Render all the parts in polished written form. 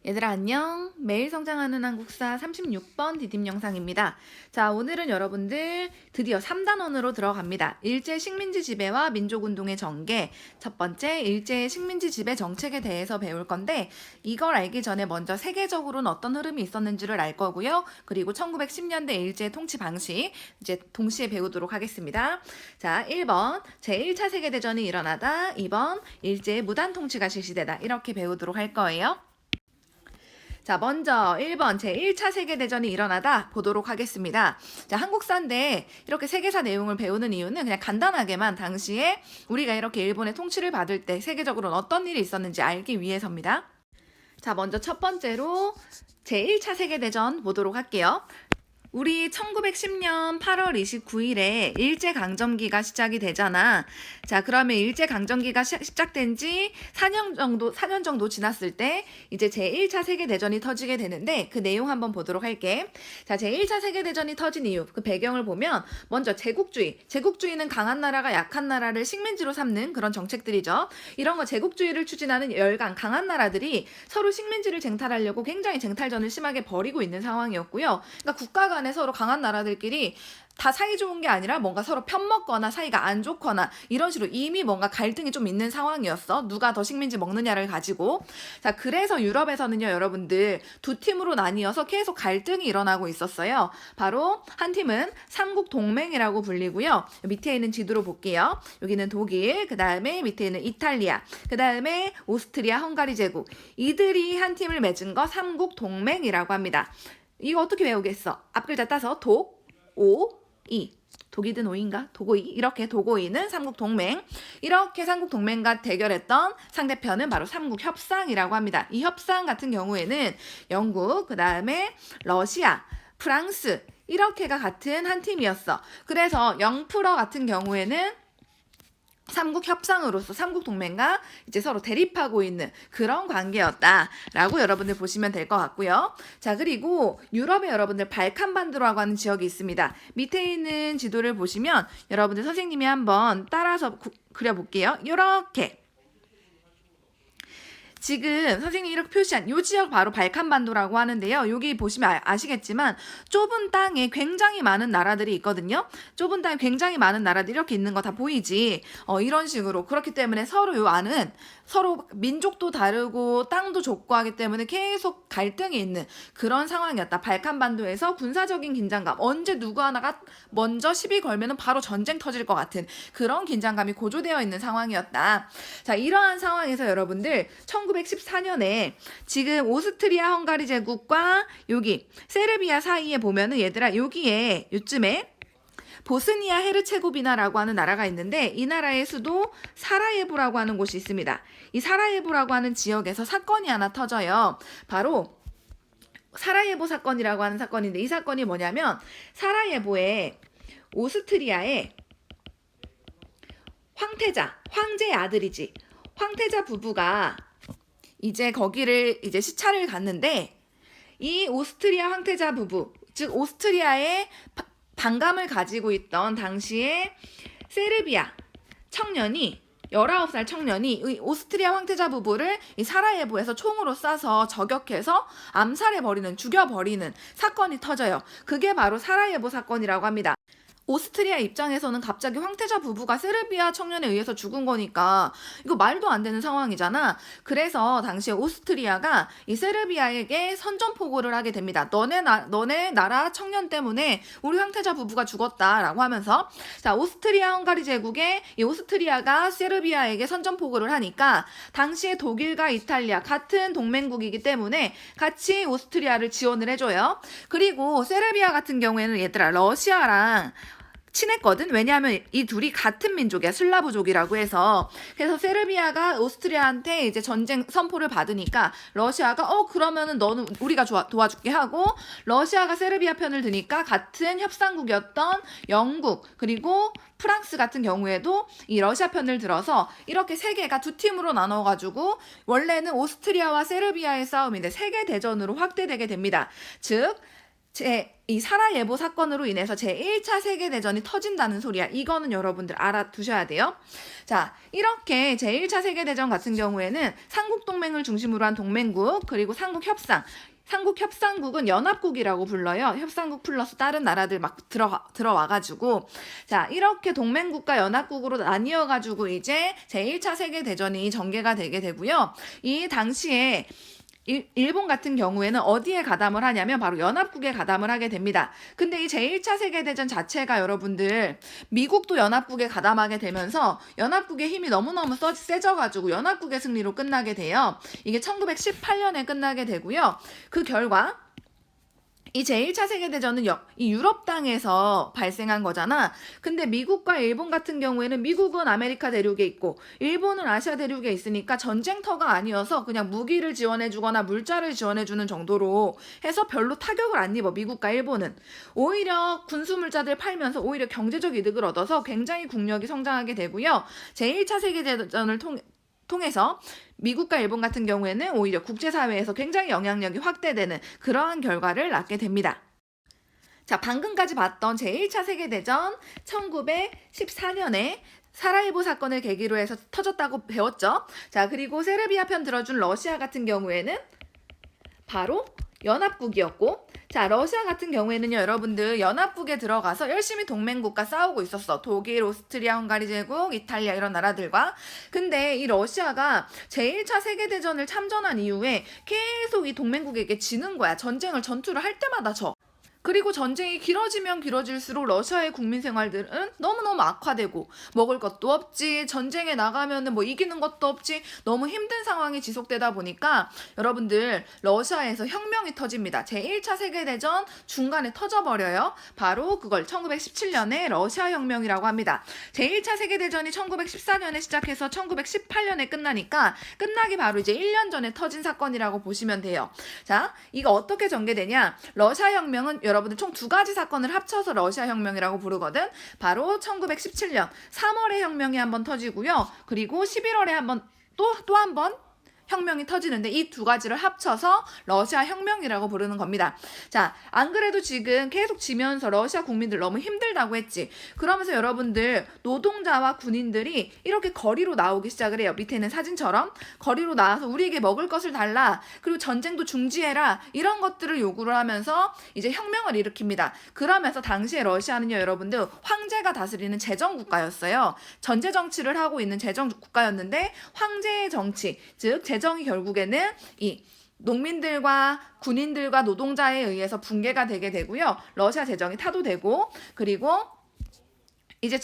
얘들아 안녕. 매일 성장하는 한국사 36번 디딤 영상입니다. 자, 오늘은 여러분들 드디어 3단원으로 들어갑니다. 일제 식민지 지배와 민족운동의 전개. 첫 번째, 일제 식민지 지배 정책에 대해서 배울 건데 이걸 알기 전에 먼저 세계적으로는 어떤 흐름이 있었는지를 알 거고요. 그리고 1910년대 일제 통치 방식 이제 동시에 배우도록 하겠습니다. 자, 1번 제1차 세계대전이 일어나다. 2번 일제의 무단 통치가 실시되다. 이렇게 배우도록 할 거예요. 자, 먼저 1번 제1차 세계대전이 일어나다 보도록 하겠습니다. 자, 한국사인데 이렇게 세계사 내용을 배우는 이유는 그냥 간단하게만 당시에 우리가 이렇게 일본의 통치를 받을 때 세계적으로는 어떤 일이 있었는지 알기 위해서입니다. 자, 먼저 첫 번째로 제1차 세계대전 보도록 할게요. 우리 1910년 8월 29일에 일제강점기가 시작이 되잖아. 자, 그러면 일제강점기가 시작된 지 4년 정도 지났을 때 이제 제1차 세계대전이 터지게 되는데 그 내용 한번 보도록 할게. 자, 제1차 세계대전이 터진 이유, 그 배경을 보면 먼저 제국주의. 제국주의는 강한 나라가 약한 나라를 식민지로 삼는 그런 정책들이죠. 이런 거 제국주의를 추진하는 강한 나라들이 서로 식민지를 쟁탈하려고 굉장히 쟁탈전을 심하게 벌이고 있는 상황이었고요. 그러니까 국가 간에 서로 강한 나라들끼리 다 사이 좋은 게 아니라 뭔가 서로 편먹거나 사이가 안 좋거나 이런 식으로 이미 뭔가 갈등이 좀 있는 상황이었어. 누가 더 식민지 먹느냐를 가지고. 자, 그래서 유럽에서는요, 여러분들 두 팀으로 나뉘어서 계속 갈등이 일어나고 있었어요. 바로 한 팀은 삼국 동맹이라고 불리고요. 밑에 있는 지도로 볼게요. 여기는 독일, 그 다음에 밑에 있는 이탈리아, 그 다음에 오스트리아, 헝가리 제국. 이들이 한 팀을 맺은 거 삼국 동맹이라고 합니다. 이거 어떻게 외우겠어? 앞글자 따서 이. 독이든 오인가? 도고이. 이렇게 도고이는 삼국동맹. 이렇게 삼국동맹과 대결했던 상대편은 바로 삼국협상이라고 합니다. 이 협상 같은 경우에는 영국, 그 다음에 러시아, 프랑스 이렇게가 같은 한 팀이었어. 그래서 영프러 같은 경우에는 삼국 협상으로서 삼국 동맹과 이제 서로 대립하고 있는 그런 관계였다라고 여러분들 보시면 될 것 같고요. 자, 그리고 유럽에 여러분들 발칸반도라고 하는 지역이 있습니다. 밑에 있는 지도를 보시면 여러분들 선생님이 한번 따라서 그려볼게요. 이렇게. 지금 선생님이 이렇게 표시한 이 지역 바로 발칸반도라고 하는데요. 여기 보시면 아시겠지만 좁은 땅에 굉장히 많은 나라들이 있거든요. 좁은 땅에 굉장히 많은 나라들이 이렇게 있는 거 다 보이지? 이런 식으로. 그렇기 때문에 서로 요 안은 서로 민족도 다르고 땅도 좁고 하기 때문에 계속 갈등이 있는 그런 상황이었다. 발칸반도에서 군사적인 긴장감. 언제 누구 하나가 먼저 시비 걸면은 바로 전쟁 터질 것 같은 그런 긴장감이 고조되어 있는 상황이었다. 자, 이러한 상황에서 여러분들 1914년에 지금 오스트리아 헝가리 제국과 여기 세르비아 사이에 보면은 얘들아 여기에 요쯤에 보스니아 헤르체고비나라고 하는 나라가 있는데 이 나라의 수도 사라예보라고 하는 곳이 있습니다. 이 사라예보라고 하는 지역에서 사건이 하나 터져요. 바로 사라예보 사건이라고 하는 사건인데 이 사건이 뭐냐면 사라예보에 오스트리아의 황제의 아들이지. 황태자 부부가 이제 거기를 이제 시찰을 갔는데 이 오스트리아 황태자 부부, 즉 오스트리아의 반감을 가지고 있던 당시에 세르비아 청년이 19살 청년이 이 오스트리아 황태자 부부를 이 사라예보에서 총으로 쏴서 저격해서 암살해버리는, 죽여버리는 사건이 터져요. 그게 바로 사라예보 사건이라고 합니다. 오스트리아 입장에서는 갑자기 황태자 부부가 세르비아 청년에 의해서 죽은 거니까 이거 말도 안 되는 상황이잖아. 그래서 당시에 오스트리아가 이 세르비아에게 선전포고를 하게 됩니다. 너네 나라 청년 때문에 우리 황태자 부부가 죽었다라고 하면서 자, 오스트리아 헝가리 제국에 이 오스트리아가 세르비아에게 선전포고를 하니까 당시에 독일과 이탈리아 같은 동맹국이기 때문에 같이 오스트리아를 지원을 해줘요. 그리고 세르비아 같은 경우에는 얘들아 러시아랑 친했거든. 왜냐하면 이 둘이 같은 민족이야. 슬라브족이라고 해서. 그래서 세르비아가 오스트리아한테 이제 전쟁 선포를 받으니까 러시아가 그러면은 너는 우리가 도와줄게 하고 러시아가 세르비아 편을 드니까 같은 협상국이었던 영국 그리고 프랑스 같은 경우에도 이 러시아 편을 들어서 이렇게 세 개가 두 팀으로 나눠가지고 원래는 오스트리아와 세르비아의 싸움인데 세계 대전으로 확대되게 됩니다. 즉 이 사라예보 사건으로 인해서 제1차 세계대전이 터진다는 소리야. 이거는 여러분들 알아두셔야 돼요. 자, 이렇게 제1차 세계대전 같은 경우에는 삼국동맹을 중심으로 한 동맹국, 그리고 삼국협상국은 연합국이라고 불러요. 협상국 플러스 다른 나라들 막 들어와가지고. 자, 이렇게 동맹국과 연합국으로 나뉘어가지고 이제 제1차 세계대전이 전개가 되게 되고요. 이 당시에 일본 같은 경우에는 어디에 가담을 하냐면 바로 연합국에 가담을 하게 됩니다. 근데 이 제1차 세계대전 자체가 여러분들 미국도 연합국에 가담하게 되면서 연합국의 힘이 너무너무 세져가지고 연합국의 승리로 끝나게 돼요. 이게 1918년에 끝나게 되고요. 그 결과 이 제1차 세계대전은 이 유럽 땅에서 발생한 거잖아. 근데 미국과 일본 같은 경우에는 미국은 아메리카 대륙에 있고 일본은 아시아 대륙에 있으니까 전쟁터가 아니어서 그냥 무기를 지원해주거나 물자를 지원해주는 정도로 해서 별로 타격을 안 입어. 미국과 일본은. 오히려 군수물자들 팔면서 오히려 경제적 이득을 얻어서 굉장히 국력이 성장하게 되고요. 제1차 세계대전을 통해서 미국과 일본 같은 경우에는 오히려 국제사회에서 굉장히 영향력이 확대되는 그러한 결과를 낳게 됩니다. 자, 방금까지 봤던 제1차 세계대전 1914년에 사라예보 사건을 계기로 해서 터졌다고 배웠죠. 자, 그리고 세르비아 편 들어준 러시아 같은 경우에는 바로 연합국이었고, 자, 러시아 같은 경우에는요, 여러분들 연합국에 들어가서 열심히 동맹국과 싸우고 있었어. 독일, 오스트리아, 헝가리 제국, 이탈리아 이런 나라들과. 근데 이 러시아가 제1차 세계대전을 참전한 이후에 계속 이 동맹국에게 지는 거야. 전투를 할 때마다 져. 그리고 전쟁이 길어지면 길어질수록 러시아의 국민 생활들은 너무너무 악화되고 먹을 것도 없지, 전쟁에 나가면은 뭐 이기는 것도 없지, 너무 힘든 상황이 지속되다 보니까 여러분들 러시아에서 혁명이 터집니다. 제1차 세계대전 중간에 터져버려요. 바로 그걸 1917년에 러시아 혁명이라고 합니다. 제1차 세계대전이 1914년에 시작해서 1918년에 끝나니까 끝나기 바로 이제 1년 전에 터진 사건이라고 보시면 돼요. 자, 이거 어떻게 전개되냐? 러시아 혁명은 여러분들 총 두 가지 사건을 합쳐서 러시아 혁명이라고 부르거든. 바로 1917년 3월에 혁명이 한번 터지고요. 그리고 11월에 또 한 번 혁명이 터지는데 이 두 가지를 합쳐서 러시아 혁명이라고 부르는 겁니다. 자, 안 그래도 지금 계속 지면서 러시아 국민들 너무 힘들다고 했지. 그러면서 여러분들 노동자와 군인들이 이렇게 거리로 나오기 시작을 해요. 밑에 있는 사진처럼 거리로 나와서 우리에게 먹을 것을 달라, 그리고 전쟁도 중지해라, 이런 것들을 요구를 하면서 이제 혁명을 일으킵니다. 그러면서 당시에 러시아는요, 여러분들 황제가 다스리는 제정국가였어요. 전제 정치를 하고 있는 제정국가였는데 황제의 정치, 즉 재정이 결국에는 이 농민들과 군인들과 노동자에 의해서 붕괴가 되게 되고요. 러시아 재정이 타도되고, 그리고 이제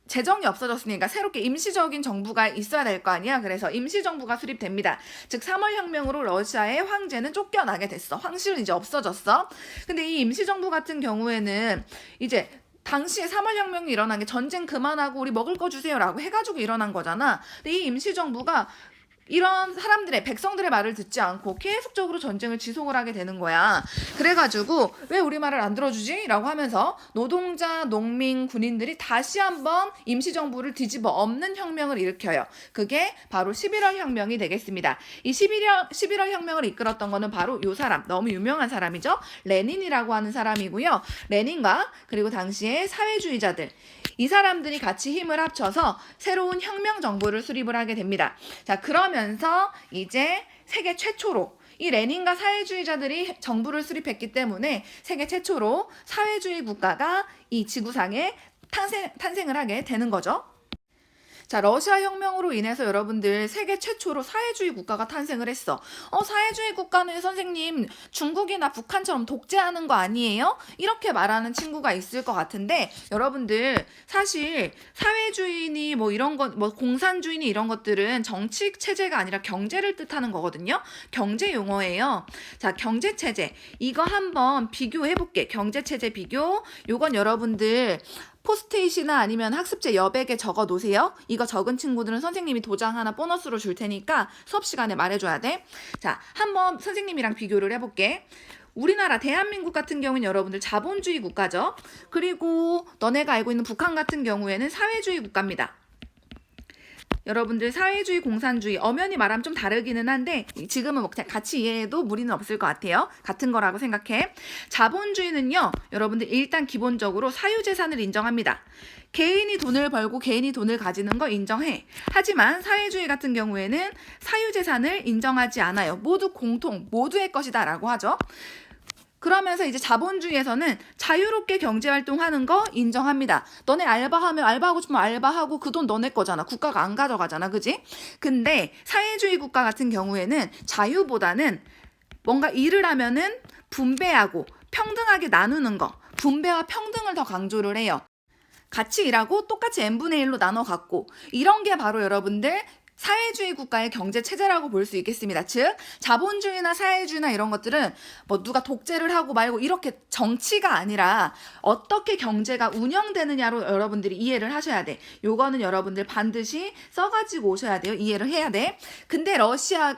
재정이 없어졌으니까 새롭게 임시적인 정부가 있어야 될 거 아니야. 그래서 임시정부가 수립됩니다. 즉 3월 혁명으로 러시아의 황제는 쫓겨나게 됐어. 황실은 이제 없어졌어. 근데 이 임시정부 같은 경우에는 이제 당시에 3월 혁명이 일어난 게 전쟁 그만하고 우리 먹을 거 주세요라고 해가지고 일어난 거잖아. 근데 이 임시정부가 이런 백성들의 말을 듣지 않고 계속적으로 전쟁을 지속을 하게 되는 거야. 그래가지고 왜 우리 말을 안 들어주지? 라고 하면서 노동자, 농민, 군인들이 다시 한번 임시정부를 뒤집어 엎는 혁명을 일으켜요. 그게 바로 11월 혁명이 되겠습니다. 이 11월 혁명을 이끌었던 거는 바로 이 사람, 너무 유명한 사람이죠. 레닌이라고 하는 사람이고요. 레닌과 그리고 당시의 사회주의자들, 이 사람들이 같이 힘을 합쳐서 새로운 혁명 정부를 수립을 하게 됩니다. 자, 그러면서 이제 세계 최초로 이 레닌과 사회주의자들이 정부를 수립했기 때문에 세계 최초로 사회주의 국가가 이 지구상에 탄생을 하게 되는 거죠. 자, 러시아 혁명으로 인해서 여러분들 세계 최초로 사회주의 국가가 탄생을 했어. 사회주의 국가는 선생님 중국이나 북한처럼 독재하는 거 아니에요? 이렇게 말하는 친구가 있을 것 같은데, 여러분들 사실 사회주의니 뭐 이런 것, 뭐 공산주의니 이런 것들은 정치 체제가 아니라 경제를 뜻하는 거거든요. 경제 용어예요. 자, 경제 체제 이거 한번 비교해 볼게. 경제 체제 비교. 요건 여러분들 포스트잇이나 아니면 학습제 여백에 적어 놓으세요. 이거 적은 친구들은 선생님이 도장 하나 보너스로 줄 테니까 수업 시간에 말해줘야 돼. 자, 한번 선생님이랑 비교를 해볼게. 우리나라 대한민국 같은 경우는 여러분들 자본주의 국가죠. 그리고 너네가 알고 있는 북한 같은 경우에는 사회주의 국가입니다. 여러분들 사회주의, 공산주의 엄연히 말하면 좀 다르기는 한데 지금은 뭐 그냥 같이 이해해도 무리는 없을 것 같아요. 같은 거라고 생각해. 자본주의는요, 여러분들 일단 기본적으로 사유재산을 인정합니다. 개인이 돈을 벌고 개인이 돈을 가지는 거 인정해. 하지만 사회주의 같은 경우에는 사유재산을 인정하지 않아요. 모두 공통, 모두의 것이다 라고 하죠. 그러면서 이제 자본주의에서는 자유롭게 경제활동하는 거 인정합니다. 너네 알바하면 알바하고 싶으면 알바하고 그 돈 너네 거잖아. 국가가 안 가져가잖아. 그지? 근데 사회주의 국가 같은 경우에는 자유보다는 뭔가 일을 하면은 분배하고 평등하게 나누는 거, 분배와 평등을 더 강조를 해요. 같이 일하고 똑같이 n분의 1로 나눠 갖고, 이런 게 바로 여러분들 사회주의 국가의 경제 체제라고 볼 수 있겠습니다. 즉 자본주의나 사회주의나 이런 것들은 뭐 누가 독재를 하고 말고 이렇게 정치가 아니라 어떻게 경제가 운영되느냐로 여러분들이 이해를 하셔야 돼. 요거는 여러분들 반드시 써가지고 오셔야 돼요. 이해를 해야 돼. 근데 러시아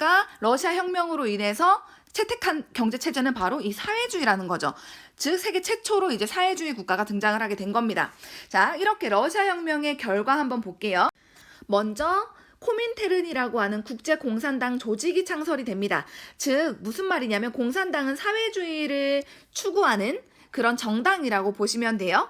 혁명으로 인해서 채택한 경제 체제는 바로 이 사회주의라는 거죠. 즉 세계 최초로 이제 사회주의 국가가 등장을 하게 된 겁니다. 자, 이렇게 러시아 혁명의 결과 한번 볼게요. 먼저 코민테른이라고 하는 국제공산당 조직이 창설이 됩니다. 즉 무슨 말이냐면 공산당은 사회주의를 추구하는 그런 정당이라고 보시면 돼요.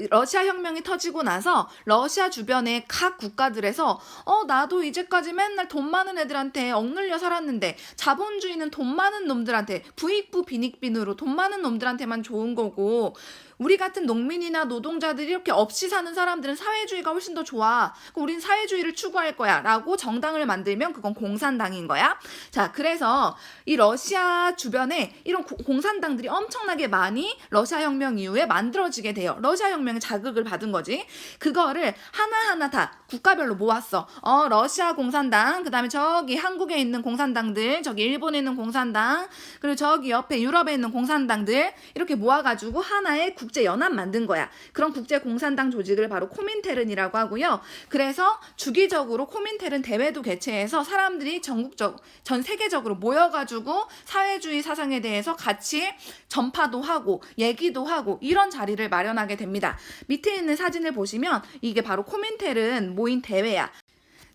러시아 혁명이 터지고 나서 러시아 주변의 각 국가들에서 나도 이제까지 맨날 돈 많은 애들한테 억눌려 살았는데 자본주의는 돈 많은 놈들한테 부익부 빈익빈으로 돈 많은 놈들한테만 좋은 거고 우리 같은 농민이나 노동자들이 이렇게 없이 사는 사람들은 사회주의가 훨씬 더 좋아. 우린 사회주의를 추구할 거야 라고 정당을 만들면 그건 공산당인 거야. 자, 그래서 이 러시아 주변에 이런 공산당들이 엄청나게 많이 러시아 혁명 이후에 만들어지게 돼요. 러시아 혁명의 자극을 받은 거지. 그거를 하나하나 다 국가별로 모았어. 러시아 공산당, 그 다음에 저기 한국에 있는 공산당들, 저기 일본에 있는 공산당, 그리고 저기 옆에 유럽에 있는 공산당들 이렇게 모아가지고 하나의 국제연합 만든 거야. 그런 국제공산당 조직을 바로 코민테른이라고 하고요. 그래서 주기적으로 코민테른 대회도 개최해서 사람들이 전 세계적으로 모여가지고 사회주의 사상에 대해서 같이 전파도 하고 얘기도 하고 이런 자리를 마련하게 됩니다. 밑에 있는 사진을 보시면 이게 바로 코민테른 모인 대회야.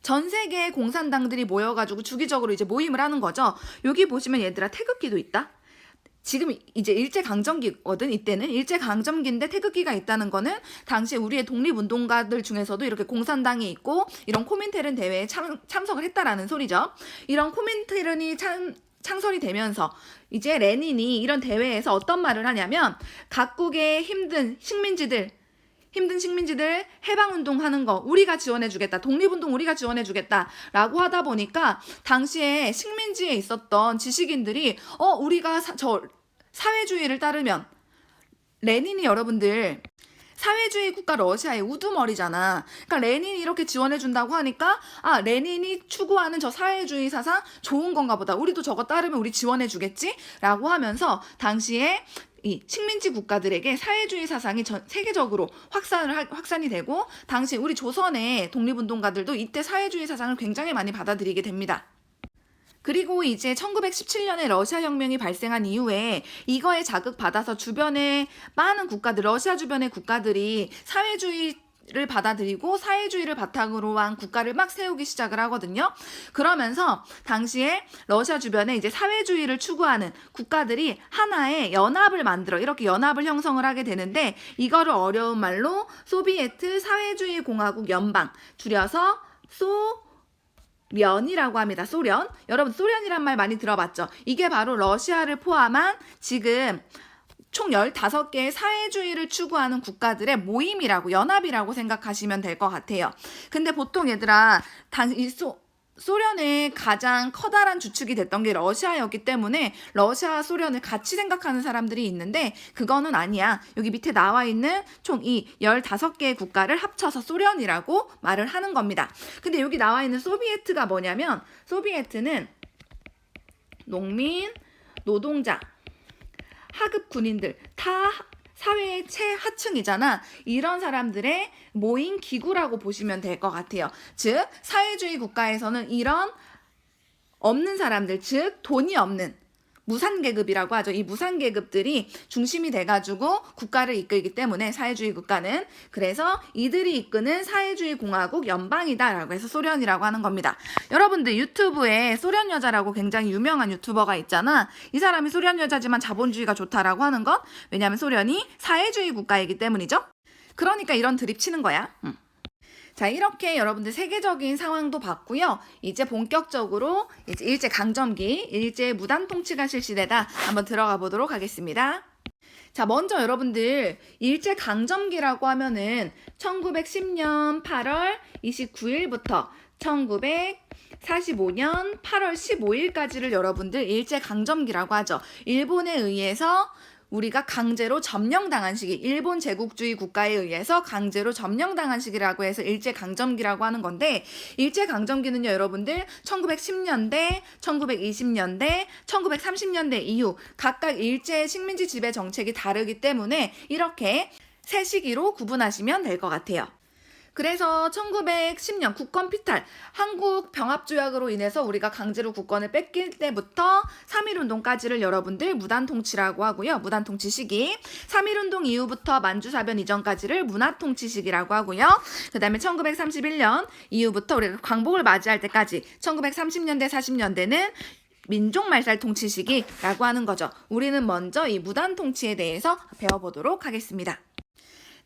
전 세계의 공산당들이 모여가지고 주기적으로 이제 모임을 하는 거죠. 여기 보시면 얘들아 태극기도 있다. 지금 이제 일제강점기거든. 이때는 일제강점기인데 태극기가 있다는 거는 당시 우리의 독립운동가들 중에서도 이렇게 공산당이 있고 이런 코민테른 대회에 참석을 했다라는 소리죠. 이런 코민테른이 창설이 되면서 이제 레닌이 이런 대회에서 어떤 말을 하냐면 각국의 힘든 식민지들 해방운동 하는 거 우리가 지원해주겠다. 독립운동 우리가 지원해주겠다. 라고 하다 보니까 당시에 식민지에 있었던 지식인들이 우리가 사회주의를 따르면 레닌이 여러분들 사회주의 국가 러시아의 우두머리잖아. 그러니까 레닌이 이렇게 지원해준다고 하니까 레닌이 추구하는 저 사회주의 사상 좋은 건가 보다. 우리도 저거 따르면 우리 지원해주겠지? 라고 하면서 당시에 이 식민지 국가들에게 사회주의 사상이 세계적으로 확산이 되고 당시 우리 조선의 독립운동가들도 이때 사회주의 사상을 굉장히 많이 받아들이게 됩니다. 그리고 이제 1917년에 러시아 혁명이 발생한 이후에 이거에 자극받아서 주변의 많은 국가들, 러시아 주변의 국가들이 사회주의를 받아들이고 사회주의를 바탕으로 한 국가를 막 세우기 시작을 하거든요. 그러면서 당시에 러시아 주변에 이제 사회주의를 추구하는 국가들이 하나의 연합을 만들어 이렇게 연합을 형성을 하게 되는데 이거를 어려운 말로 소비에트 사회주의 공화국 연방, 줄여서 소련이라고 합니다. 소련. 여러분 소련이란 말 많이 들어봤죠? 이게 바로 러시아를 포함한 지금 총 15개의 사회주의를 추구하는 국가들의 모임이라고 연합이라고 생각하시면 될 것 같아요. 근데 보통 얘들아 소련의 가장 커다란 주축이 됐던 게 러시아였기 때문에 러시아와 소련을 같이 생각하는 사람들이 있는데 그거는 아니야. 여기 밑에 나와 있는 총 이 15개의 국가를 합쳐서 소련이라고 말을 하는 겁니다. 근데 여기 나와 있는 소비에트가 뭐냐면 소비에트는 농민, 노동자, 하급 군인들 다 사회의 최하층이잖아. 이런 사람들의 모인 기구라고 보시면 될 것 같아요. 즉 사회주의 국가에서는 이런 없는 사람들, 즉 돈이 없는 무산계급이라고 하죠. 이 무산계급들이 중심이 돼가지고 국가를 이끌기 때문에 사회주의 국가는 그래서 이들이 이끄는 사회주의 공화국 연방이다라고 해서 소련이라고 하는 겁니다. 여러분들 유튜브에 소련 여자라고 굉장히 유명한 유튜버가 있잖아. 이 사람이 소련 여자지만 자본주의가 좋다라고 하는 것 왜냐하면 소련이 사회주의 국가이기 때문이죠. 그러니까 이런 드립 치는 거야. 자, 이렇게 여러분들 세계적인 상황도 봤고요. 이제 본격적으로 이제 일제강점기, 일제 무단 통치가 실시되다 한번 들어가 보도록 하겠습니다. 자, 먼저 여러분들 일제강점기라고 하면은 1910년 8월 29일부터 1945년 8월 15일까지를 여러분들 일제강점기라고 하죠. 일본에 의해서 우리가 강제로 점령당한 시기, 일본 제국주의 국가에 의해서 강제로 점령당한 시기라고 해서 일제강점기라고 하는 건데 일제강점기는요 여러분들 1910년대, 1920년대, 1930년대 이후 각각 일제 식민지 지배 정책이 다르기 때문에 이렇게 세 시기로 구분하시면 될 것 같아요. 그래서 1910년 국권 피탈, 한국 병합조약으로 인해서 우리가 강제로 국권을 뺏길 때부터 3.1운동까지를 여러분들 무단통치라고 하고요. 무단통치 시기. 3.1운동 이후부터 만주사변 이전까지를 문화통치 시기라고 하고요. 그 다음에 1931년 이후부터 우리가 광복을 맞이할 때까지 1930년대, 40년대는 민족말살 통치 시기라고 하는 거죠. 우리는 먼저 이 무단통치에 대해서 배워보도록 하겠습니다.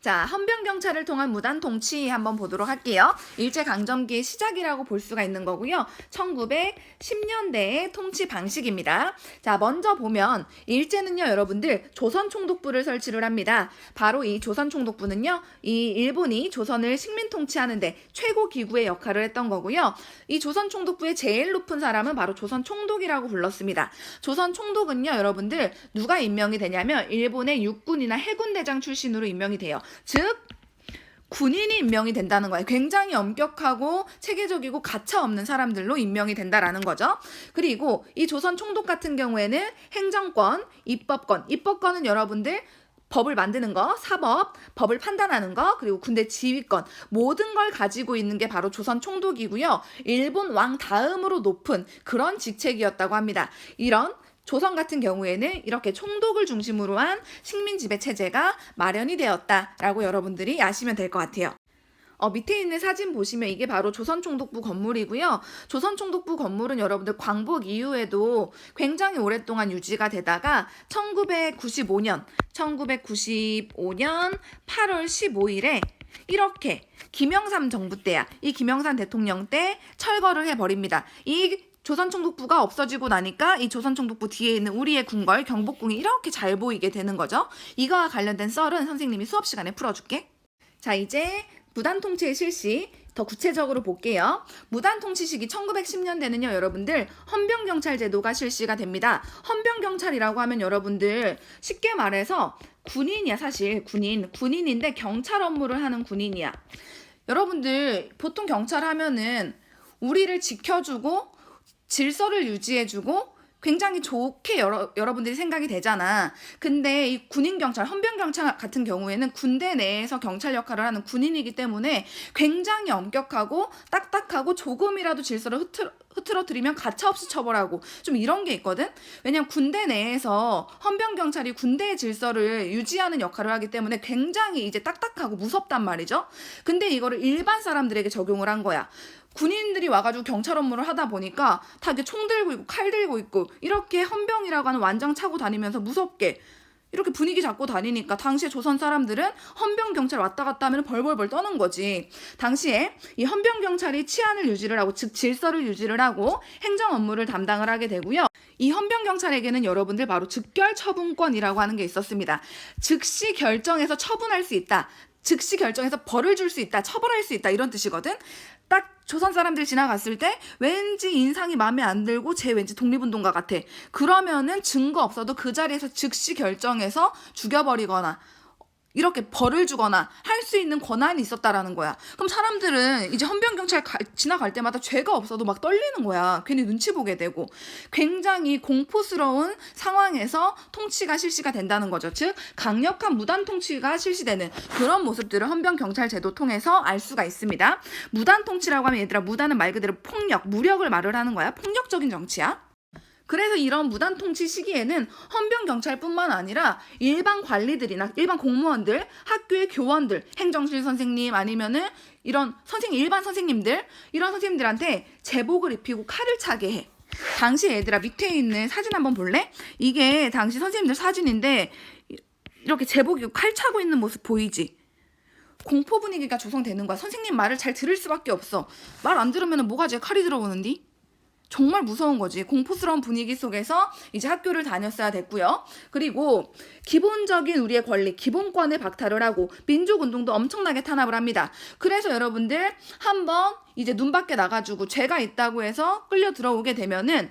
자, 헌병경찰을 통한 무단통치 한번 보도록 할게요. 일제강점기의 시작이라고 볼 수가 있는 거고요. 1910년대의 통치 방식입니다. 자, 먼저 보면 일제는요, 여러분들 조선총독부를 설치를 합니다. 바로 이 조선총독부는요, 이 일본이 조선을 식민통치하는데 최고 기구의 역할을 했던 거고요. 이 조선총독부의 제일 높은 사람은 바로 조선총독이라고 불렀습니다. 조선총독은요, 여러분들 누가 임명이 되냐면 일본의 육군이나 해군대장 출신으로 임명이 돼요. 즉 군인이 임명이 된다는 거예요. 굉장히 엄격하고 체계적이고 가차없는 사람들로 임명이 된다라는 거죠. 그리고 이 조선 총독 같은 경우에는 행정권, 입법권은 여러분들 법을 만드는 거, 사법, 법을 판단하는 거, 그리고 군대 지휘권 모든 걸 가지고 있는 게 바로 조선 총독이고요. 일본 왕 다음으로 높은 그런 직책이었다고 합니다. 이런 조선 같은 경우에는 이렇게 총독을 중심으로 한 식민지배 체제가 마련이 되었다라고 여러분들이 아시면 될 것 같아요. 밑에 있는 사진 보시면 이게 바로 조선총독부 건물이고요. 조선총독부 건물은 여러분들 광복 이후에도 굉장히 오랫동안 유지가 되다가 1995년 8월 15일에 이렇게 김영삼 정부 때야. 이 김영삼 대통령 때 철거를 해버립니다. 이 조선총독부가 없어지고 나니까 이 조선총독부 뒤에 있는 우리의 궁궐 경복궁이 이렇게 잘 보이게 되는 거죠. 이거와 관련된 썰은 선생님이 수업 시간에 풀어줄게. 자, 이제 무단통치의 실시 더 구체적으로 볼게요. 무단통치 시기 1910년대는요 여러분들 헌병경찰 제도가 실시가 됩니다. 헌병경찰이라고 하면 여러분들 쉽게 말해서 군인이야. 사실 군인인데 경찰 업무를 하는 군인이야. 여러분들 보통 경찰 하면은 우리를 지켜주고 질서를 유지해주고 굉장히 좋게 여러분들이 생각이 되잖아. 근데 이 군인경찰, 헌병경찰 같은 경우에는 군대 내에서 경찰 역할을 하는 군인이기 때문에 굉장히 엄격하고 딱딱하고 조금이라도 질서를 흐트러뜨리면 가차없이 처벌하고 좀 이런 게 있거든. 왜냐면 군대 내에서 헌병경찰이 군대의 질서를 유지하는 역할을 하기 때문에 굉장히 이제 딱딱하고 무섭단 말이죠. 근데 이거를 일반 사람들에게 적용을 한 거야. 군인들이 와가지고 경찰 업무를 하다 보니까 다 이렇게 총 들고 있고 칼 들고 있고 이렇게 헌병이라고 하는 완장 차고 다니면서 무섭게 이렇게 분위기 잡고 다니니까 당시에 조선 사람들은 헌병 경찰 왔다 갔다 하면 벌벌벌 떠는 거지. 당시에 이 헌병 경찰이 치안을 유지를 하고 즉 질서를 유지를 하고 행정 업무를 담당을 하게 되고요. 이 헌병 경찰에게는 여러분들 바로 즉결 처분권이라고 하는 게 있었습니다. 즉시 결정해서 처분할 수 있다. 즉시 결정해서 벌을 줄 수 있다. 처벌할 수 있다. 이런 뜻이거든. 딱 조선 사람들 지나갔을 때 왠지 인상이 마음에 안 들고 쟤 왠지 독립운동가 같아. 그러면은 증거 없어도 그 자리에서 즉시 결정해서 죽여버리거나 이렇게 벌을 주거나 할 수 있는 권한이 있었다라는 거야. 그럼 사람들은 이제 헌병경찰 지나갈 때마다 죄가 없어도 막 떨리는 거야. 괜히 눈치 보게 되고 굉장히 공포스러운 상황에서 통치가 실시가 된다는 거죠. 즉 강력한 무단 통치가 실시되는 그런 모습들을 헌병경찰 제도 통해서 알 수가 있습니다. 무단 통치라고 하면 얘들아 무단은 말 그대로 폭력, 무력을 말을 하는 거야. 폭력적인 정치야. 그래서 이런 무단 통치 시기에는 헌병 경찰뿐만 아니라 일반 관리들이나 일반 공무원들, 학교의 교원들, 행정실 선생님 아니면은 이런 일반 선생님들, 이런 선생님들한테 제복을 입히고 칼을 차게 해. 당시 얘들아, 밑에 있는 사진 한번 볼래? 이게 당시 선생님들 사진인데 이렇게 제복 입고 칼 차고 있는 모습 보이지? 공포 분위기가 조성되는 거야. 선생님 말을 잘 들을 수밖에 없어. 말 안 들으면 모가지에 칼이 들어오는디? 정말 무서운 거지. 공포스러운 분위기 속에서 이제 학교를 다녔어야 됐고요. 그리고 기본적인 우리의 권리, 기본권을 박탈을 하고 민족운동도 엄청나게 탄압을 합니다. 그래서 여러분들 한번 이제 눈 밖에 나가지고 죄가 있다고 해서 끌려 들어오게 되면은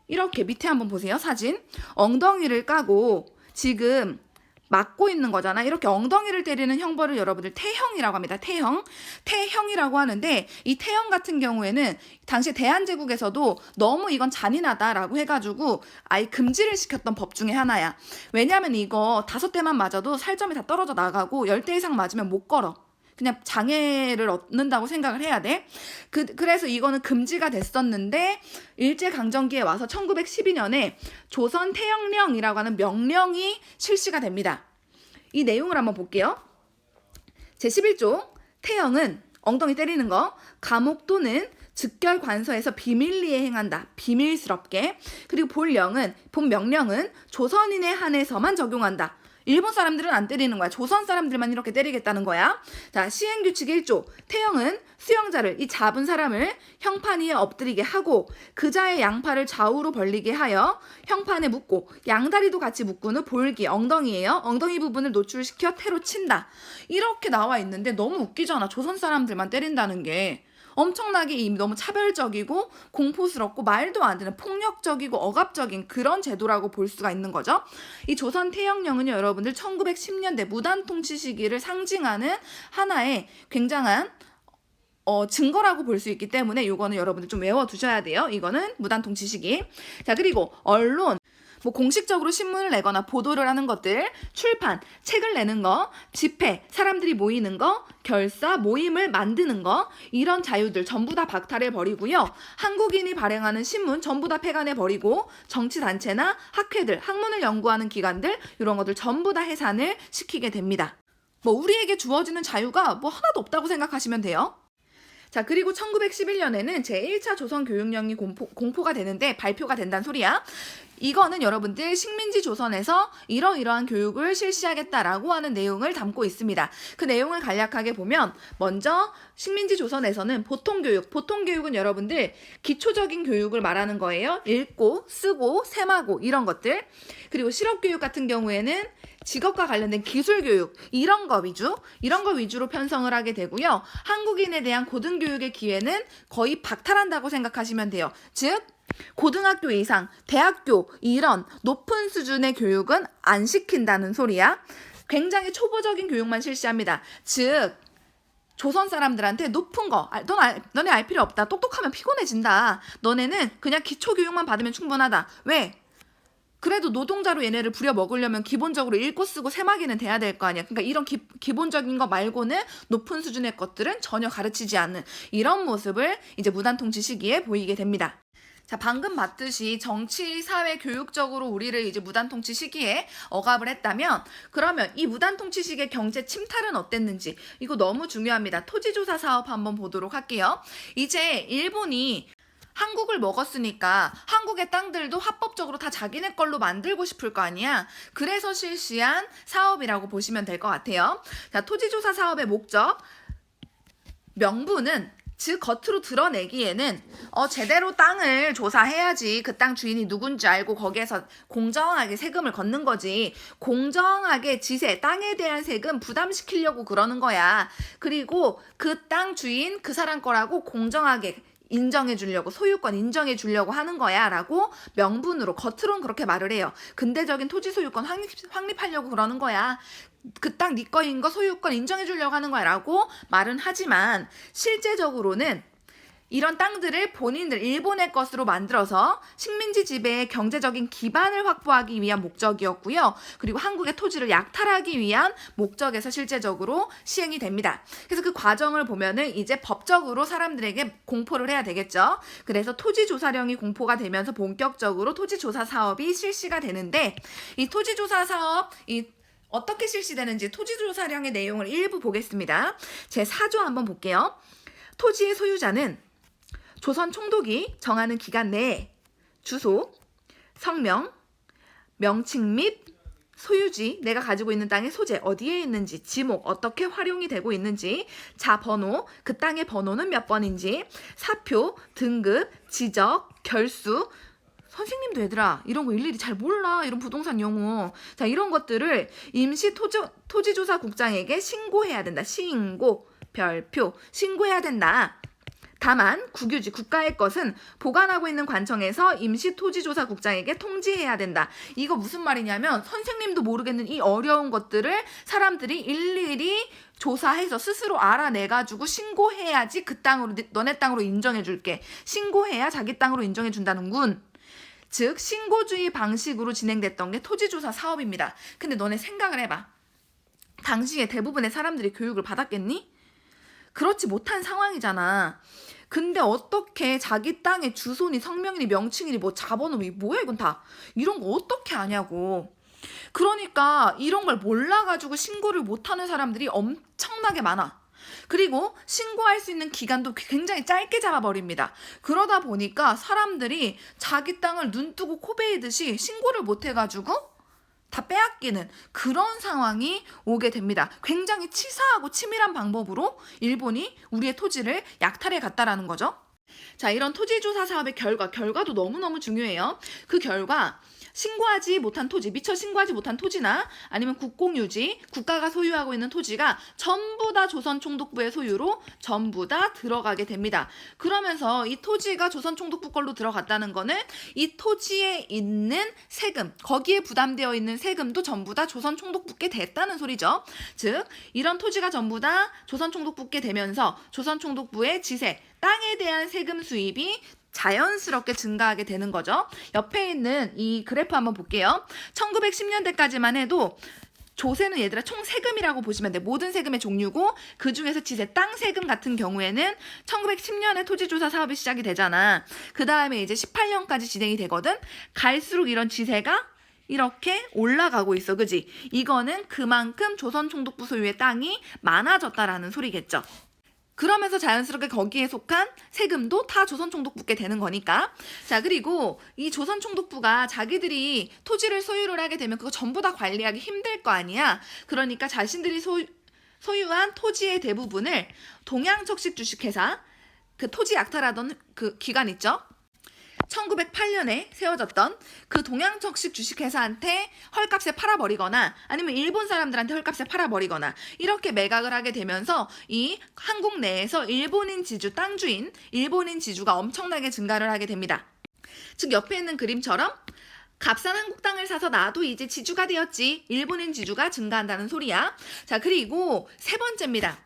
이렇게 밑에 한번 보세요. 사진. 엉덩이를 까고 지금 맞고 있는 거잖아. 이렇게 엉덩이를 때리는 형벌을 여러분들 태형이라고 합니다. 태형이라고 하는데 이 태형 같은 경우에는 당시 대한제국에서도 너무 이건 잔인하다라고 해가지고 아예 금지를 시켰던 법 중에 하나야. 왜냐면 이거 5대만 맞아도 살점이 다 떨어져 나가고 10대 이상 맞으면 못 걸어. 그냥 장애를 얻는다고 생각을 해야 돼. 그래서 이거는 금지가 됐었는데 일제강점기에 와서 1912년에 조선 태형령이라고 하는 명령이 실시가 됩니다. 이 내용을 한번 볼게요. 제11조 태형은 엉덩이 때리는 거, 감옥 또는 즉결 관서에서 비밀리에 행한다. 비밀스럽게. 그리고 본명령은 조선인에 한해서만 적용한다. 일본 사람들은 안 때리는 거야. 조선 사람들만 이렇게 때리겠다는 거야. 자, 시행규칙 1조. 태형은 수용자를, 이 잡은 사람을 형판 위에 엎드리게 하고 그자의 양팔을 좌우로 벌리게 하여 형판에 묶고 양다리도 같이 묶은 후 볼기, 엉덩이에요. 엉덩이 부분을 노출시켜 태로 친다. 이렇게 나와 있는데 너무 웃기잖아. 조선 사람들만 때린다는 게. 엄청나게 너무 차별적이고 공포스럽고 말도 안 되는 폭력적이고 억압적인 그런 제도라고 볼 수가 있는 거죠. 이 조선 태형령은 여러분들 1910년대 무단 통치 시기를 상징하는 하나의 굉장한 증거라고 볼 수 있기 때문에 이거는 여러분들 좀 외워두셔야 돼요. 이거는 무단 통치 시기. 자, 그리고 언론. 공식적으로 신문을 내거나 보도를 하는 것들, 출판, 책을 내는 거, 집회, 사람들이 모이는 거, 결사, 모임을 만드는 거, 이런 자유들 전부 다 박탈해버리고요. 한국인이 발행하는 신문 전부 다 폐간해버리고 정치단체나 학회들, 학문을 연구하는 기관들 이런 것들 전부 다 해산을 시키게 됩니다. 우리에게 주어지는 자유가 하나도 없다고 생각하시면 돼요. 자, 그리고 1911년에는 제1차 조선교육령이 공포가 되는데 발표가 된다는 소리야. 이거는 여러분들 식민지 조선에서 이러이러한 교육을 실시하겠다라고 하는 내용을 담고 있습니다. 그 내용을 간략하게 보면 먼저 식민지 조선에서는 보통교육은 여러분들 기초적인 교육을 말하는 거예요. 읽고 쓰고 셈하고 이런 것들. 그리고 실업교육 같은 경우에는 직업과 관련된 기술교육 이런 거 위주로 편성을 하게 되고요. 한국인에 대한 고등교육의 기회는 거의 박탈한다고 생각하시면 돼요. 즉 고등학교 이상, 대학교 이런 높은 수준의 교육은 안 시킨다는 소리야. 굉장히 초보적인 교육만 실시합니다. 즉 조선 사람들한테 높은 거, 너네 알 필요 없다. 똑똑하면 피곤해진다. 너네는 그냥 기초교육만 받으면 충분하다. 왜? 그래도 노동자로 얘네를 부려먹으려면 기본적으로 읽고 쓰고 셈하기는 돼야 될 거 아니야. 그러니까 이런 기본적인 거 말고는 높은 수준의 것들은 전혀 가르치지 않는 이런 모습을 이제 무단통치 시기에 보이게 됩니다. 자, 방금 봤듯이 정치, 사회, 교육적으로 우리를 이제 무단통치 시기에 억압을 했다면 그러면 이 무단통치 시기의 경제 침탈은 어땠는지 이거 너무 중요합니다. 토지조사 사업 한번 보도록 할게요. 이제 일본이 한국을 먹었으니까 한국의 땅들도 합법적으로 다 자기네 걸로 만들고 싶을 거 아니야. 그래서 실시한 사업이라고 보시면 될 것 같아요. 자, 토지조사 사업의 목적, 명분은 즉 겉으로 드러내기에는 제대로 땅을 조사해야지 그 땅 주인이 누군지 알고 거기에서 공정하게 세금을 걷는 거지. 공정하게 지세, 땅에 대한 세금 부담시키려고 그러는 거야. 그리고 그 땅 주인 그 사람 거라고 공정하게 인정해주려고, 소유권 인정해주려고 하는 거야 라고 명분으로 겉으로는 그렇게 말을 해요. 근대적인 토지 소유권 확립하려고 그러는 거야. 그 땅 네 거인 거 소유권 인정해주려고 하는 거야 라고 말은 하지만 실제적으로는 이런 땅들을 본인들 일본의 것으로 만들어서 식민지 지배의 경제적인 기반을 확보하기 위한 목적이었고요. 그리고 한국의 토지를 약탈하기 위한 목적에서 실제적으로 시행이 됩니다. 그래서 그 과정을 보면은 이제 법적으로 사람들에게 공포를 해야 되겠죠. 그래서 토지조사령이 공포가 되면서 본격적으로 토지조사 사업이 실시가 되는데, 이 토지조사 사업 어떻게 실시되는지 토지조사령의 내용을 일부 보겠습니다. 제4조 한번 볼게요. 토지의 소유자는 조선 총독이 정하는 기간 내에 주소, 성명, 명칭 및 소유지, 내가 가지고 있는 땅의 소재, 어디에 있는지, 지목, 어떻게 활용이 되고 있는지, 자번호, 그 땅의 번호는 몇 번인지, 사표, 등급, 지적, 결수, 선생님도 얘들아 이런 거 일일이 잘 몰라. 이런 부동산 용어. 자, 이런 것들을 임시 토지조사국장에게 신고해야 된다. 신고, 별표, 신고해야 된다. 다만 국유지, 국가의 것은 보관하고 있는 관청에서 임시토지조사국장에게 통지해야 된다. 이거 무슨 말이냐면 선생님도 모르겠는 이 어려운 것들을 사람들이 일일이 조사해서 스스로 알아내가지고 신고해야지 그 땅으로, 너네 땅으로 인정해줄게. 신고해야 자기 땅으로 인정해준다는군. 즉 신고주의 방식으로 진행됐던 게 토지조사 사업입니다. 근데 너네 생각을 해봐. 당시에 대부분의 사람들이 교육을 받았겠니? 그렇지 못한 상황이잖아. 근데 어떻게 자기 땅의 주소니 성명이니 명칭이니 뭐 자본음이 뭐야 이건 다. 이런 거 어떻게 아냐고. 그러니까 이런 걸 몰라가지고 신고를 못하는 사람들이 엄청나게 많아. 그리고 신고할 수 있는 기간도 굉장히 짧게 잡아버립니다. 그러다 보니까 사람들이 자기 땅을 눈 뜨고 코 베이듯이 신고를 못해가지고 다 빼앗기는 그런 상황이 오게 됩니다. 굉장히 치사하고 치밀한 방법으로 일본이 우리의 토지를 약탈해 갔다라는 거죠. 자, 이런 토지조사 사업의 결과도 너무너무 중요해요. 그 결과 신고하지 못한 토지, 미처 신고하지 못한 토지나 아니면 국공유지, 국가가 소유하고 있는 토지가 전부 다 조선총독부의 소유로 전부 다 들어가게 됩니다. 그러면서 이 토지가 조선총독부 걸로 들어갔다는 거는 이 토지에 있는 세금, 거기에 부담되어 있는 세금도 전부 다 조선총독부께 됐다는 소리죠. 즉 이런 토지가 전부 다 조선총독부께 되면서 조선총독부의 지세, 땅에 대한 세금 수입이 자연스럽게 증가하게 되는 거죠. 옆에 있는 이 그래프 한번 볼게요. 1910년대까지만 해도 조세는 얘들아 총 세금이라고 보시면 돼. 모든 세금의 종류고 그 중에서 지세, 땅 세금 같은 경우에는 1910년에 토지조사 사업이 시작이 되잖아. 그 다음에 이제 18년까지 진행이 되거든. 갈수록 이런 지세가 이렇게 올라가고 있어. 그지? 이거는 그만큼 조선총독부 소유의 땅이 많아졌다라는 소리겠죠. 그러면서 자연스럽게 거기에 속한 세금도 다 조선총독부께 되는 거니까. 자, 그리고 이 조선총독부가 자기들이 토지를 소유를 하게 되면 그거 전부 다 관리하기 힘들 거 아니야. 그러니까 자신들이 소유한 토지의 대부분을 동양척식 주식회사, 그 토지 약탈하던 그 기관 있죠? 1908년에 세워졌던 그 동양척식 주식회사한테 헐값에 팔아버리거나 아니면 일본 사람들한테 헐값에 팔아버리거나 이렇게 매각을 하게 되면서 이 한국 내에서 일본인 지주, 땅주인, 일본인 지주가 엄청나게 증가를 하게 됩니다. 즉 옆에 있는 그림처럼 값싼 한국 땅을 사서 나도 이제 지주가 되었지. 일본인 지주가 증가한다는 소리야. 자, 그리고 세 번째입니다.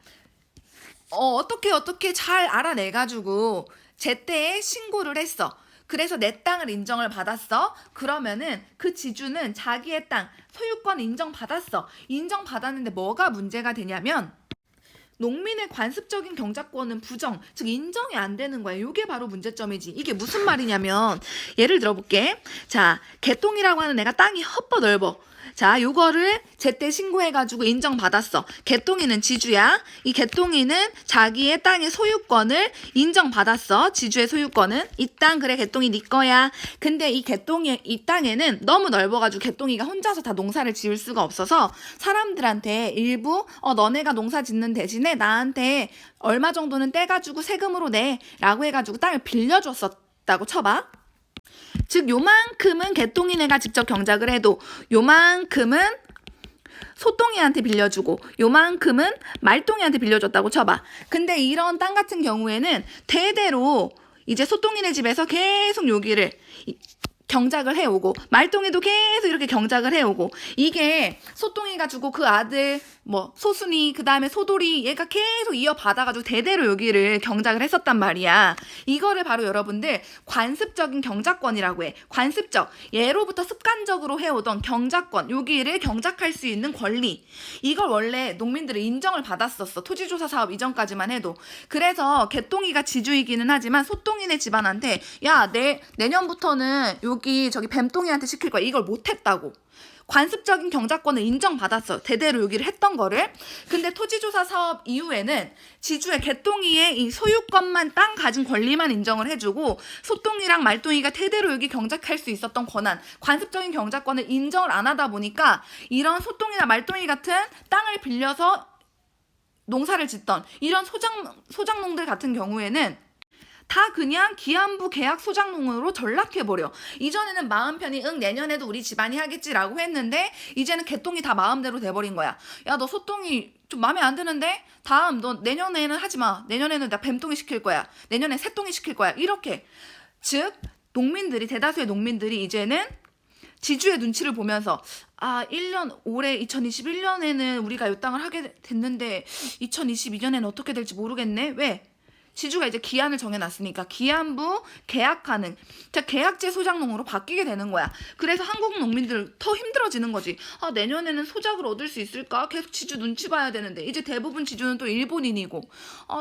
어떻게 잘 알아내가지고 제때에 신고를 했어. 그래서 내 땅을 인정을 받았어. 그러면은 그 지주는 자기의 땅 소유권 인정받았어. 인정받았는데 뭐가 문제가 되냐면 농민의 관습적인 경작권은 부정, 즉 인정이 안 되는 거야. 이게 바로 문제점이지. 이게 무슨 말이냐면 예를 들어볼게. 자, 개똥이라고 하는 애가 땅이 헛버 넓어. 자, 요거를 제때 신고해가지고 인정받았어. 개똥이는 지주야. 이 개똥이는 자기의 땅의 소유권을 인정받았어. 지주의 소유권은. 이 땅 그래 개똥이 네 거야. 근데 이 땅에는 너무 넓어가지고 개똥이가 혼자서 다 농사를 지을 수가 없어서 사람들한테 일부 너네가 농사 짓는 대신에 나한테 얼마 정도는 떼가지고 세금으로 내 라고 해가지고 땅을 빌려줬었다고 쳐봐. 즉 요만큼은 개똥이네가 직접 경작을 해도 요만큼은 소똥이한테 빌려주고 요만큼은 말똥이한테 빌려줬다고 쳐봐. 근데 이런 땅 같은 경우에는 대대로 이제 소똥이네 집에서 계속 여기를 경작을 해오고 말동이도 계속 이렇게 경작을 해오고 이게 소똥이가 주고 그 아들 뭐 소순이 그 다음에 소돌이 얘가 계속 이어받아가지고 대대로 여기를 경작을 했었단 말이야. 이거를 바로 여러분들 관습적인 경작권이라고 해. 관습적 예로부터 습관적으로 해오던 경작권 여기를 경작할 수 있는 권리 이걸 원래 농민들이 인정을 받았었어. 토지조사 사업 이전까지만 해도. 그래서 개똥이가 지주이기는 하지만 소똥이네 집안한테 야 내년부터는 여기 저기 뱀똥이한테 시킬 거야. 이걸 못했다고. 관습적인 경작권을 인정받았어. 대대로 여기를 했던 거를. 근데 토지조사 사업 이후에는 지주의 개똥이의 이 소유권만 땅 가진 권리만 인정을 해주고 소똥이랑 말똥이가 대대로 여기 경작할 수 있었던 권한 관습적인 경작권을 인정을 안 하다 보니까 이런 소똥이나 말똥이 같은 땅을 빌려서 농사를 짓던 이런 소작농들 같은 경우에는 다 그냥 기한부 계약 소작농으로 전락해버려. 이전에는 마음 편히 내년에도 우리 집안이 하겠지라고 했는데 이제는 개똥이 다 마음대로 돼버린 거야. 야 너 소똥이 좀 마음에 안 드는데 다음 너 내년에는 하지마. 내년에는 나 뱀똥이 시킬 거야. 내년에 새똥이 시킬 거야. 이렇게 즉 농민들이 대다수의 농민들이 이제는 지주의 눈치를 보면서 올해 2021년에는 우리가 이 땅을 하게 됐는데 2022년에는 어떻게 될지 모르겠네. 왜? 지주가 이제 기한을 정해놨으니까 기한부 계약 가능, 자 계약제 소작농으로 바뀌게 되는 거야. 그래서 한국 농민들 더 힘들어지는 거지. 내년에는 소작을 얻을 수 있을까? 계속 지주 눈치 봐야 되는데 이제 대부분 지주는 또 일본인이고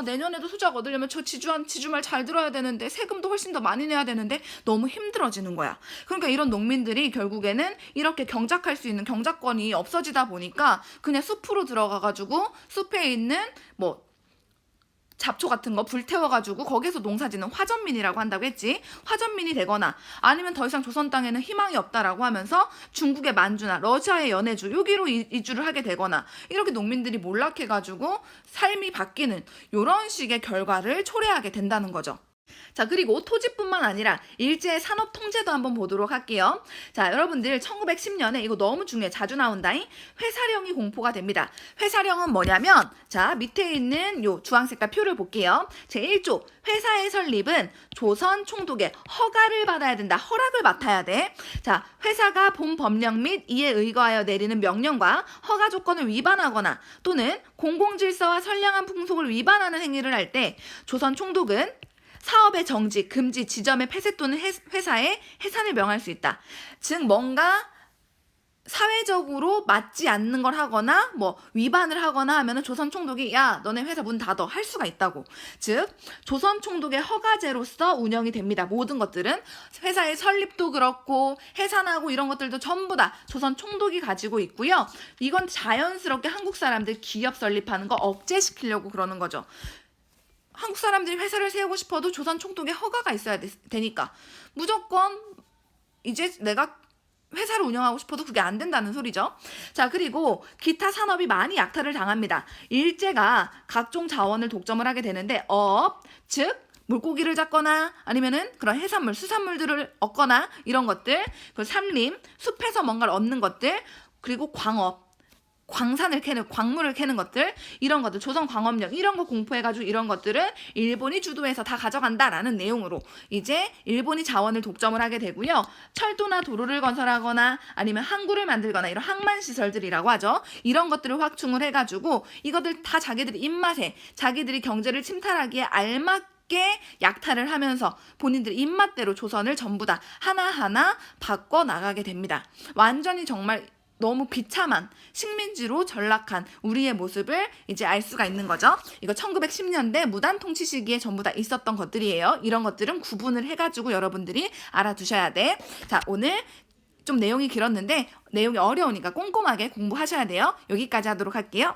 내년에도 소작 얻으려면 저 지주 말 잘 들어야 되는데 세금도 훨씬 더 많이 내야 되는데 너무 힘들어지는 거야. 그러니까 이런 농민들이 결국에는 이렇게 경작할 수 있는 경작권이 없어지다 보니까 그냥 숲으로 들어가가지고 숲에 있는 뭐 잡초 같은 거 불태워가지고 거기서 농사짓는 화전민이라고 한다고 했지. 화전민이 되거나 아니면 더 이상 조선 땅에는 희망이 없다라고 하면서 중국의 만주나 러시아의 연해주 여기로 이주를 하게 되거나 이렇게 농민들이 몰락해가지고 삶이 바뀌는 이런 식의 결과를 초래하게 된다는 거죠. 자 그리고 토지뿐만 아니라 일제의 산업 통제도 한번 보도록 할게요. 자 여러분들 1910년에 이거 너무 중요해. 자주 나온다잉. 회사령이 공포가 됩니다. 회사령은 뭐냐면 자 밑에 있는 요 주황색깔 표를 볼게요. 제1조 회사의 설립은 조선 총독의 허가를 받아야 된다. 허락을 맡아야 돼. 자 회사가 본 법령 및 이에 의거하여 내리는 명령과 허가 조건을 위반하거나 또는 공공질서와 선량한 풍속을 위반하는 행위를 할 때 조선 총독은 사업의 정지, 금지, 지점의 폐쇄 또는 회사에 해산을 명할 수 있다. 즉 뭔가 사회적으로 맞지 않는 걸 하거나 뭐 위반을 하거나 하면은 조선 총독이 야 너네 회사 문 닫어 할 수가 있다고. 즉 조선 총독의 허가제로서 운영이 됩니다. 모든 것들은 회사의 설립도 그렇고 해산하고 이런 것들도 전부 다 조선 총독이 가지고 있고요. 이건 자연스럽게 한국 사람들 기업 설립하는 거 억제시키려고 그러는 거죠. 한국 사람들이 회사를 세우고 싶어도 조선 총독의 허가가 있어야 되니까 무조건 이제 내가 회사를 운영하고 싶어도 그게 안 된다는 소리죠. 자 그리고 기타 산업이 많이 약탈을 당합니다. 일제가 각종 자원을 독점을 하게 되는데 즉 물고기를 잡거나 아니면은 그런 해산물, 수산물들을 얻거나 이런 것들, 그 산림, 숲에서 뭔가를 얻는 것들, 그리고 광업, 광산을 캐는 광물을 캐는 것들 이런 것들 조선 광업령 이런 거 공포해가지고 이런 것들은 일본이 주도해서 다 가져간다라는 내용으로 이제 일본이 자원을 독점을 하게 되고요. 철도나 도로를 건설하거나 아니면 항구를 만들거나 이런 항만 시설들이라고 하죠. 이런 것들을 확충을 해가지고 이것들 다 자기들이 입맛에 자기들이 경제를 침탈하기에 알맞게 약탈을 하면서 본인들 입맛대로 조선을 전부 다 하나하나 바꿔 나가게 됩니다. 완전히 정말 너무 비참한 식민지로 전락한 우리의 모습을 이제 알 수가 있는 거죠. 이거 1910년대 무단 통치 시기에 전부 다 있었던 것들이에요. 이런 것들은 구분을 해가지고 여러분들이 알아두셔야 돼. 자, 오늘 좀 내용이 길었는데 내용이 어려우니까 꼼꼼하게 공부하셔야 돼요. 여기까지 하도록 할게요.